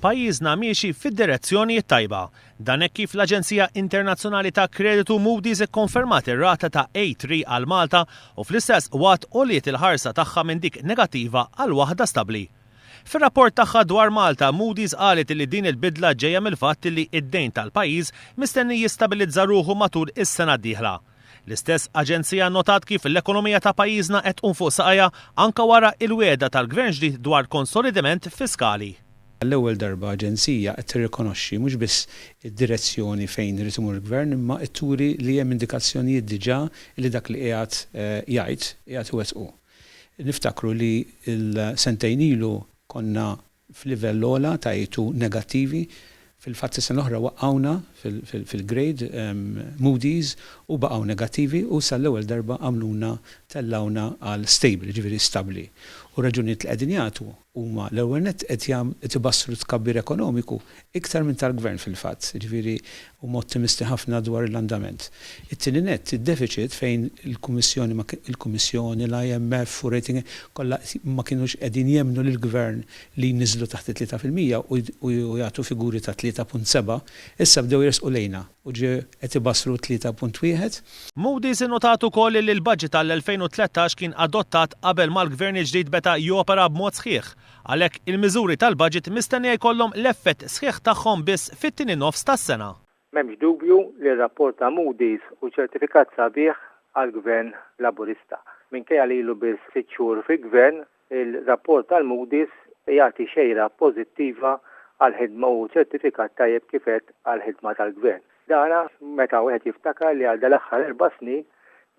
pajjiżna miexi fid-direzzjoni tajba. Dan hekk kif l-Aġenzija Internazzjonali ta' Kreditu Moody's ikkonfermat ir-rata ta' A3 għal Malta u fl-istess waqt għolliet il-ħarsa tagħha minn dik negattiva għal waħda stabbli. Fir-rapport tagħha dwar Malta, Moody's qalet li din il-bidla ġejja mill-fatt li id-dejn tal-pajjiż mistenni jistabilizza ruħu matul is-sena d-dieħla. L-istess aġenzija notat kif l-ekonomija ta' pajjiżna qed tqum fuq saqajja anke wara il-wiegħda tal-Gvern ġdid dwar konsolidament fiskali. L-ewwel darba aġenzija qed tirrikonoxxi mhux biss id-direzzjoni fejn irid imur il-Gvern imma tturi li hemm indikazzjonijiet diġà li dak li qiegħed qiegħed iwettqu. Niftakru li l-sentejn ilu konna f'livell ogħla ta' A2 negattivi, fil-fatt is-sena l-oħra waqqawna fil-grade Moody's u baqgħu negattivi u sal-ewwel darba għamluna tellawna għal stable, ġifieri stabbli. U raġunijiet li qegħdin jagħtu huma l-ewwel nett qed ibassru tkabbir ekonomiku iktar minn tal-Gvern fil-fatt, ġifieri huma ottimisti ħafna dwar l-andament. It-tieni nett id-deficit fejn il-Kummissjoni, l-IMF u rating kollha ma kinux qegħdin jemmnu lill-Gvern li jniżlu taħt 3% u jagħtu figuri ta' 3.7, issa bdew jersqu lejna u qed ibassru 3.1. Moody's innotat ukoll li l-budget tal-2013 kien adottat qabel mal-Gvern il-ġdid beta jopera b'mod sħiħ, għalhekk il-miżuri tal-budget mistennija jkollhom l-effett sħiħ tagħhom biss fit-tieni nofs tas-sena. M'hemmx dubju li r-rapport ta' Moody's u ċertifikat sabiħ għall-Gvern Laburista. Minkejja li ilu biss 6 xhur fil-Gvern, il-rapport tal-Moody's jagħti xejra pożittiva għall-ħidma u ċertifikat tajjeb kifet għall-ħidma tal-Gvern. Dana meta wieħed jiftakar li għal dal-aħħar 4 snin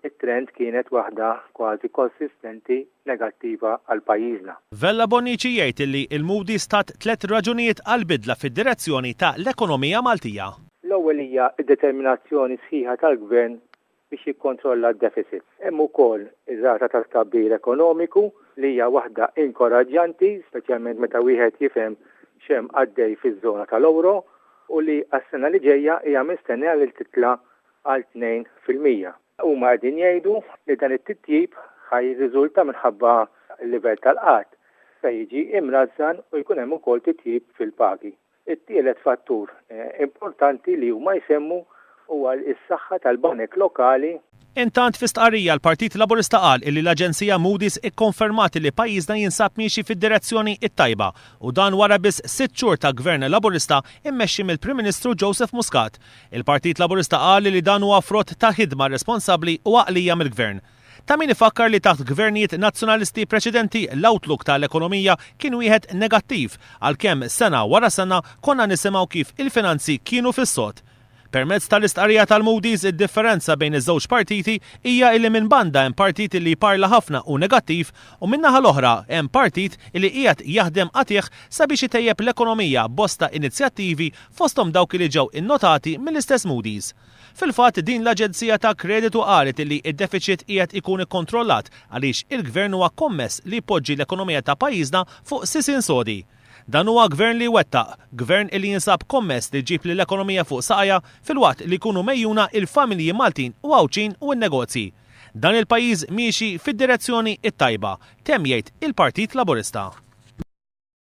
it-trend kienet waħda kważi konsistenti negattiva għal pajjiżna. Vella Bonnici jgħid li l-Moody's tat 3 raġunijiet għal bidla fid-direzzjoni ta' l-ekonomija Maltija. L-ewwel hija d-determinazzjoni sħiħa tal-Gvern biex jikkontrolla d-deficit. Hemm ukoll ir-rata ta' tkabbir ekonomiku li hija waħda inkoraġġjanti, speċjalment meta wieħed jifhem x'hemm għaddej fiż-żona tal-ewro u li għas-sena li ġejja hija mistennija li titla' għal 2%. Huma qegħdin jgħidu li dan it-titjib ħaj jirriżulta minħabba l-livell tal-qatt se jiġi imrażżan u jkun hemm ukoll titjib fil-pagi. It-tielet fattur importanti li huma jsemmu huwa s-saħħa tal-banek lokali. Intant fi stqarrija l-Partit Laburista qal li l-Aġenzija Moody's ikkonfermat li pajjiżna jinsab miexi fid-direzzjoni it-tajba u dan wara biss 6 xhur ta' Gvern Laburista immexxi mill-Prim Ministru Joseph Muscat. Il-Partit Laburista qal li dan huwa frott ta' ħidma responsabbli u għaqlija mill-Gvern. Ta' min ifakkar li taħt gvernijiet nazzjonalisti preċedenti l-outlook tal-ekonomija kien wieħed negattiv għalkemm sena wara sena konna nisimgħu kif il-finanzi kienu fis-sod. Permezz tal-istqarrija tal-Moody's id-differenza bejn iż-żewġ partiti hija li minn banda hemm partit li parla ħafna u negattiv u min-naħa l-oħra hemm partit li qiegħed jaħdem qatih sabiex itejjeb l-ekonomija bosta inizjattivi fosthom dawk li ġew innotati mill-istess Moody's. Fil-fatt din l-Aġenzija ta' Kreditu qalet li d-deficit qiegħed ikun ikkontrollat għaliex il-Gvern huwa kommess li jpoġġi l-ekonomija ta' pajjiżna fuq sisin sodi. Dan huwa gvern li wettaq, gvern li jinsab kommess li ġib li l-ekonomija fuq saqajja fil-waqt li jkunu mejjuna il-familji Maltin u għawċin u n-negozji. Dan il-pajjiż miexi fid-direzzjoni it-tajba, temm jgħid il-Partit Laburista.